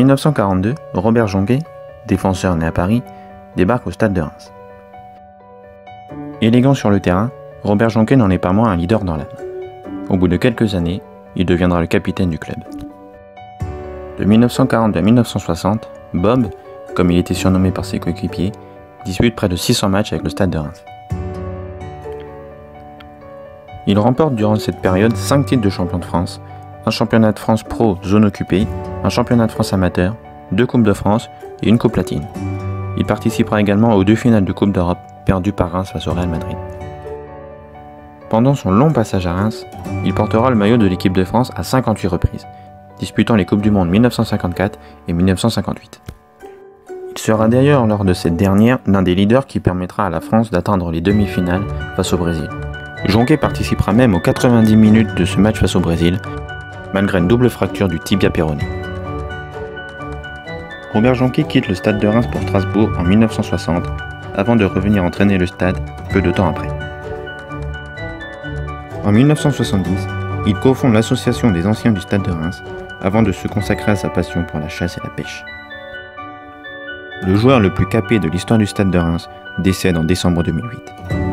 1942, Robert Jonquet, défenseur né à Paris, débarque au stade de Reims. Élégant sur le terrain, Robert Jonquet n'en est pas moins un leader dans l'âme. Au bout de quelques années, il deviendra le capitaine du club. De 1940 à 1960, Bob, comme il était surnommé par ses coéquipiers, dispute près de 600 matchs avec le stade de Reims. Il remporte durant cette période 5 titres de champion de France, un championnat de France pro zone occupée, un championnat de France amateur, 2 Coupes de France et une Coupe latine. Il participera également aux 2 finales de Coupe d'Europe perdues par Reims face au Real Madrid. Pendant son long passage à Reims, il portera le maillot de l'équipe de France à 58 reprises, disputant les Coupes du Monde 1954 et 1958. Il sera d'ailleurs lors de cette dernière l'un des leaders qui permettra à la France d'atteindre les demi-finales face au Brésil. Jonquet participera même aux 90 minutes de ce match face au Brésil, malgré une double fracture du tibia péroné. Robert Jonquet quitte le stade de Reims pour Strasbourg en 1960, avant de revenir entraîner le stade peu de temps après. En 1970, il cofonde l'association des anciens du stade de Reims, avant de se consacrer à sa passion pour la chasse et la pêche. Le joueur le plus capé de l'histoire du stade de Reims décède en décembre 2008.